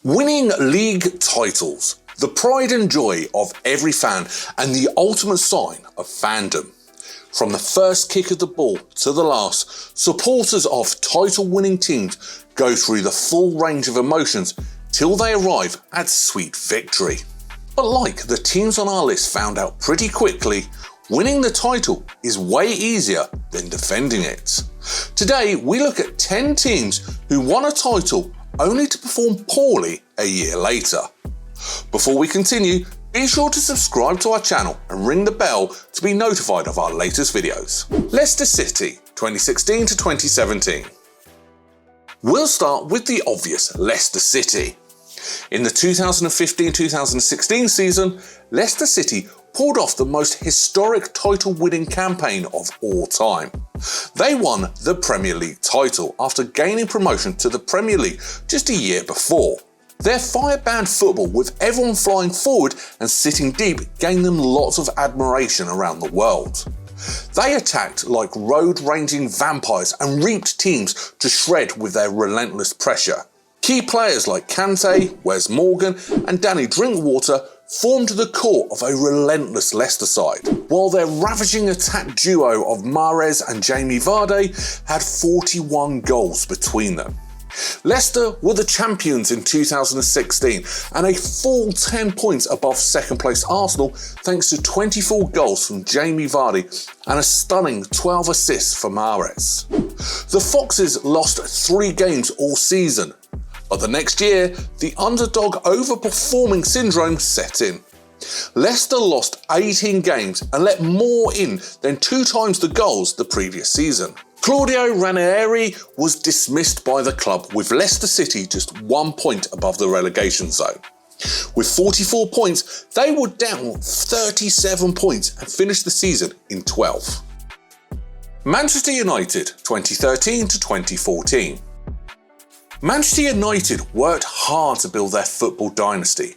Winning league titles, the pride and joy of every fan and the ultimate sign of fandom. From the first kick of the ball to the last, supporters of title-winning teams go through the full range of emotions till they arrive at sweet victory. But like the teams on our list found out pretty quickly, winning the title is way easier than defending it. Today we look at 10 teams who won a title only to perform poorly a year later. Before we continue, be sure to subscribe to our channel and ring the bell to be notified of our latest videos. Leicester City, 2016 to 2017. We'll start with the obvious Leicester City. In the 2015-2016 season, Leicester City pulled off the most historic title-winning campaign of all time. They won the Premier League title after gaining promotion to the Premier League just a year before. Their fire-bound football, with everyone flying forward and sitting deep, gained them lots of admiration around the world. They attacked like road-ranging vampires and reaped teams to shred with their relentless pressure. Key players like Kante, Wes Morgan and Danny Drinkwater formed the core of a relentless Leicester side, while their ravaging attack duo of Mahrez and Jamie Vardy had 41 goals between them. Leicester were the champions in 2016 and a full 10 points above second place Arsenal thanks to 24 goals from Jamie Vardy and a stunning 12 assists for Mahrez. The Foxes lost 3 games all season, but the next year, the underdog overperforming syndrome set in. Leicester lost 18 games and let more in than 2 times the goals the previous season. Claudio Ranieri was dismissed by the club, with Leicester City just 1 point above the relegation zone. With 44 points, they were down 37 points and finished the season in 12th. Manchester United, 2013 to 2014. Manchester United worked hard to build their football dynasty.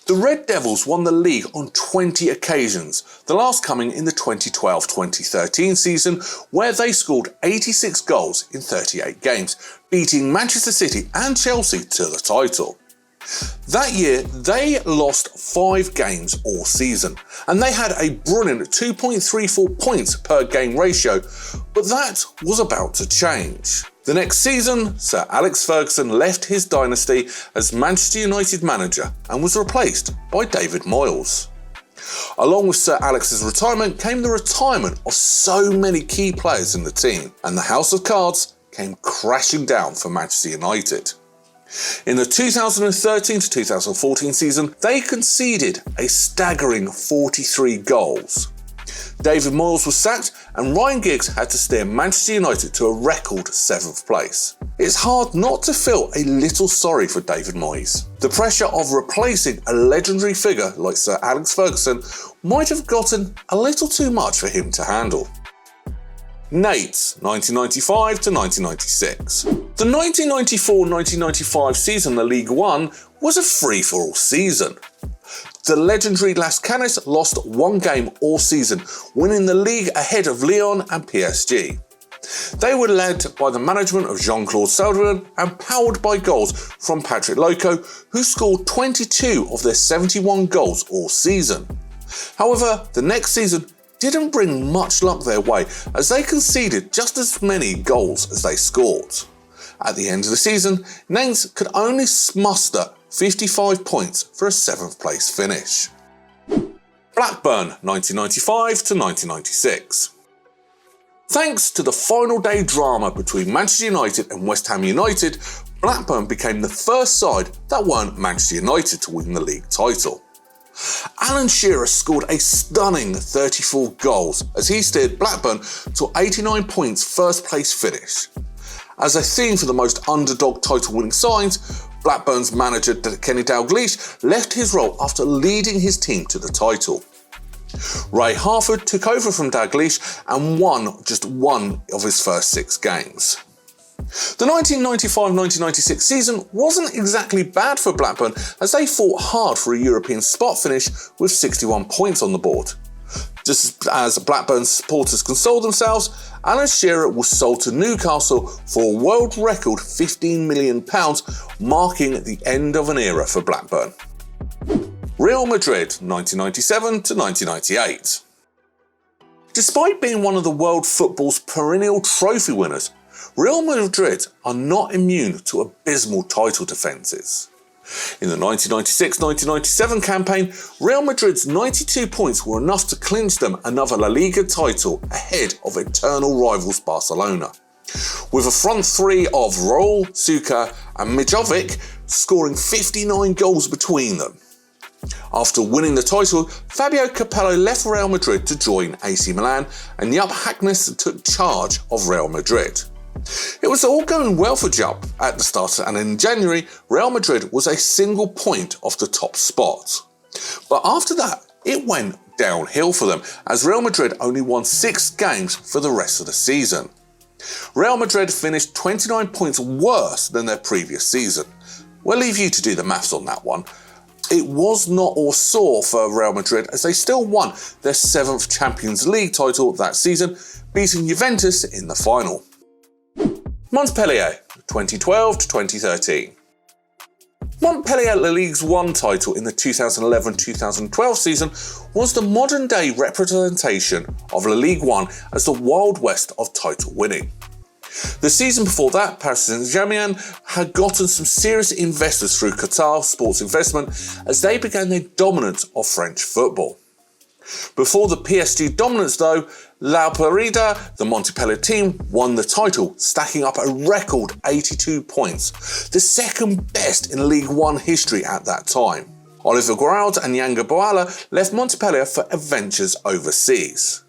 The Red Devils won the league on 20 occasions, the last coming in the 2012-2013 season, where they scored 86 goals in 38 games, beating Manchester City and Chelsea to the title. That year, they lost 5 games all season, and they had a brilliant 2.34 points per game ratio, but that was about to change. The next season, Sir Alex Ferguson left his dynasty as Manchester United manager and was replaced by David Moyes. Along with Sir Alex's retirement came the retirement of so many key players in the team, and the House of Cards came crashing down for Manchester United. In the 2013 to 2014 season, they conceded a staggering 43 goals. David Moyes was sacked and Ryan Giggs had to steer Manchester United to a record 7th place. It's hard not to feel a little sorry for David Moyes. The pressure of replacing a legendary figure like Sir Alex Ferguson might have gotten a little too much for him to handle. Nates, 1995 to 1996. The 1994-1995 season in the League One was a free-for-all season. The legendary Las Canes lost 1 game all season, winning the league ahead of Lyon and PSG. They were led by the management of Jean-Claude Salderon and powered by goals from Patrick Loco, who scored 22 of their 71 goals all season. However, the next season didn't bring much luck their way, as they conceded just as many goals as they scored. At the end of the season, Nantes could only muster 55 points for a 7th place finish. Blackburn, 1995 to 1996. Thanks to the final day drama between Manchester United and West Ham United, Blackburn became the first side that weren't Manchester United to win the league title. Alan Shearer scored a stunning 34 goals as he steered Blackburn to 89 points first place finish. As a theme for the most underdog title-winning sides, Blackburn's manager Kenny Dalglish left his role after leading his team to the title. Ray Harford took over from Dalglish and won just 1 of his first 6 games. The 1995-1996 season wasn't exactly bad for Blackburn, as they fought hard for a European spot finish with 61 points on the board. Just as Blackburn supporters consoled themselves, Alan Shearer was sold to Newcastle for a world record £15 million, marking the end of an era for Blackburn. Real Madrid, 1997 to 1998. Despite being one of the world football's perennial trophy winners, Real Madrid are not immune to abysmal title defences. In the 1996-1997 campaign, Real Madrid's 92 points were enough to clinch them another La Liga title ahead of eternal rivals Barcelona, with a front three of Raul, Suker and Mitrovic scoring 59 goals between them. After winning the title, Fabio Capello left Real Madrid to join AC Milan and Jupp Heynckes took charge of Real Madrid. It was all going well for Jupp at the start, and in January, Real Madrid was a single point off the top spot. But after that, it went downhill for them, as Real Madrid only won 6 games for the rest of the season. Real Madrid finished 29 points worse than their previous season. We'll leave you to do the maths on that one. It was not all sore for Real Madrid, as they still won their 7th Champions League title that season, beating Juventus in the final. Montpellier, 2012 to 2013. Montpellier La Ligue 1 title in the 2011-2012 season was the modern-day representation of La Ligue 1 as the Wild West of title winning. The season before that, Paris Saint-Germain had gotten some serious investors through Qatar Sports Investment as they began their dominance of French football. Before the PSG dominance though, La Parida, the Montpellier team, won the title, stacking up a record 82 points, the second best in League One history at that time. Oliver Giroud and Yanga Boala left Montpellier for adventures overseas.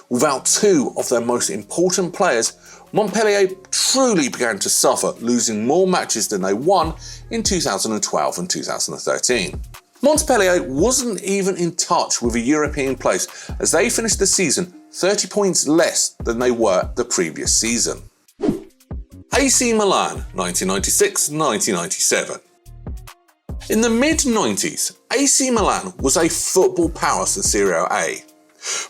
Without 2 of their most important players, Montpellier truly began to suffer, losing more matches than they won in 2012 and 2013. Montpellier wasn't even in touch with a European place, as they finished the season 30 points less than they were the previous season. AC Milan, 1996-1997. In the mid-90s, AC Milan was a football powerhouse in Serie A.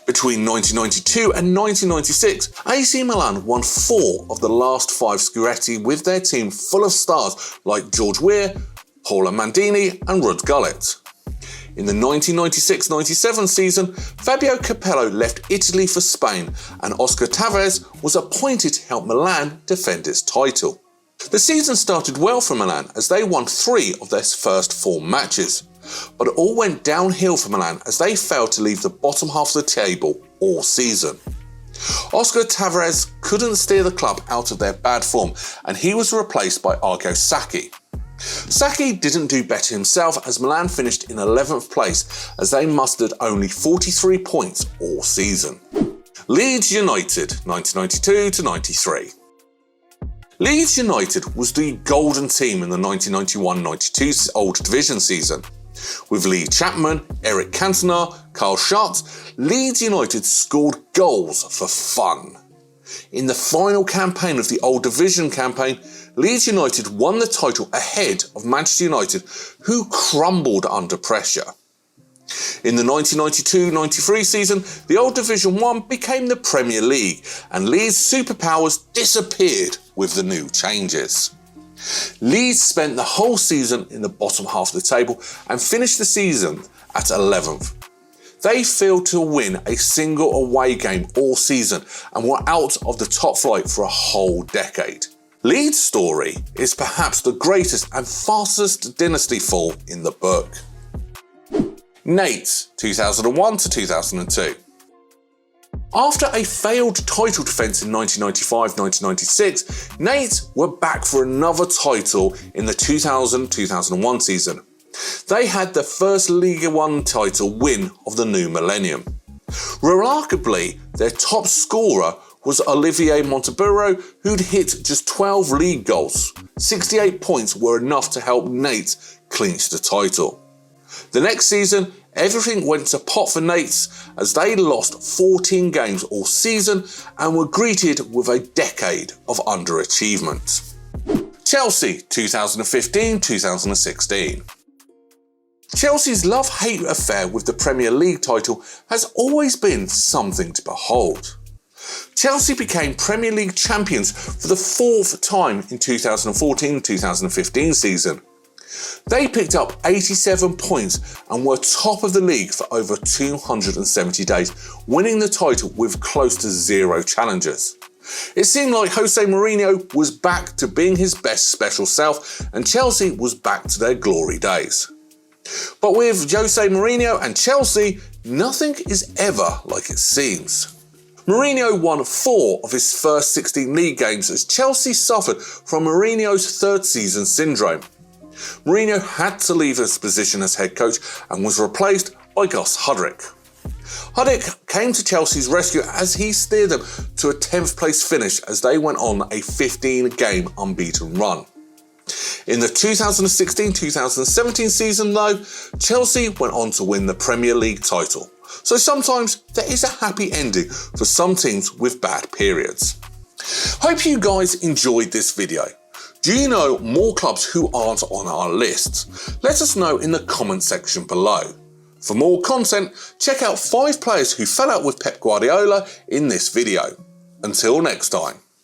Between 1992 and 1996, AC Milan won 4 of the last 5 Scudetti with their team full of stars like George Weah, Paolo Maldini and Ruud Gullit. In the 1996-97 season, Fabio Capello left Italy for Spain and Oscar Tavares was appointed to help Milan defend its title. The season started well for Milan as they won 3 of their first 4 matches, but it all went downhill for Milan as they failed to leave the bottom half of the table all season. Oscar Tavares couldn't steer the club out of their bad form and he was replaced by Arrigo Sacchi. Sacchi didn't do better himself as Milan finished in 11th place as they mustered only 43 points all season. Leeds United, 1992-93. Leeds United was the golden team in the 1991-92 Old Division season. With Lee Chapman, Eric Cantona, Carl Schott, Leeds United scored goals for fun. In the final campaign of the Old Division campaign, Leeds United won the title ahead of Manchester United, who crumbled under pressure. In the 1992-93 season, the Old Division 1 became the Premier League, and Leeds' superpowers disappeared with the new changes. Leeds spent the whole season in the bottom half of the table and finished the season at 11th. They failed to win a single away game all season and were out of the top flight for a whole decade. Leeds' story is perhaps the greatest and fastest dynasty fall in the book. Nate, 2001 to 2002. After a failed title defence in 1995-1996, Nate were back for another title in the 2000-2001 season. They had their first Liga 1 title win of the new millennium. Remarkably, their top scorer was Olivier Monteburo, who'd hit just 12 league goals. 68 points were enough to help Nate clinch the title. The next season, everything went to pot for Nates as they lost 14 games all season and were greeted with a decade of underachievement. Chelsea, 2015-2016. Chelsea's love-hate affair with the Premier League title has always been something to behold. Chelsea became Premier League champions for the 4th time in 2014-2015 season. They picked up 87 points and were top of the league for over 270 days, winning the title with close to 0 challenges. It seemed like Jose Mourinho was back to being his best special self, and Chelsea was back to their glory days. But with Jose Mourinho and Chelsea, nothing is ever like it seems. Mourinho won 4 of his first 16 league games as Chelsea suffered from Mourinho's third season syndrome. Mourinho had to leave his position as head coach and was replaced by Gus Hiddink. Hiddink came to Chelsea's rescue as he steered them to a 10th place finish as they went on a 15-game unbeaten run. In the 2016-2017 season though, Chelsea went on to win the Premier League title. So sometimes there is a happy ending for some teams with bad periods. Hope you guys enjoyed this video. Do you know more clubs who aren't on our list? Let us know in the comment section below. For more content, check out 5 players who fell out with Pep Guardiola in this video. Until next time.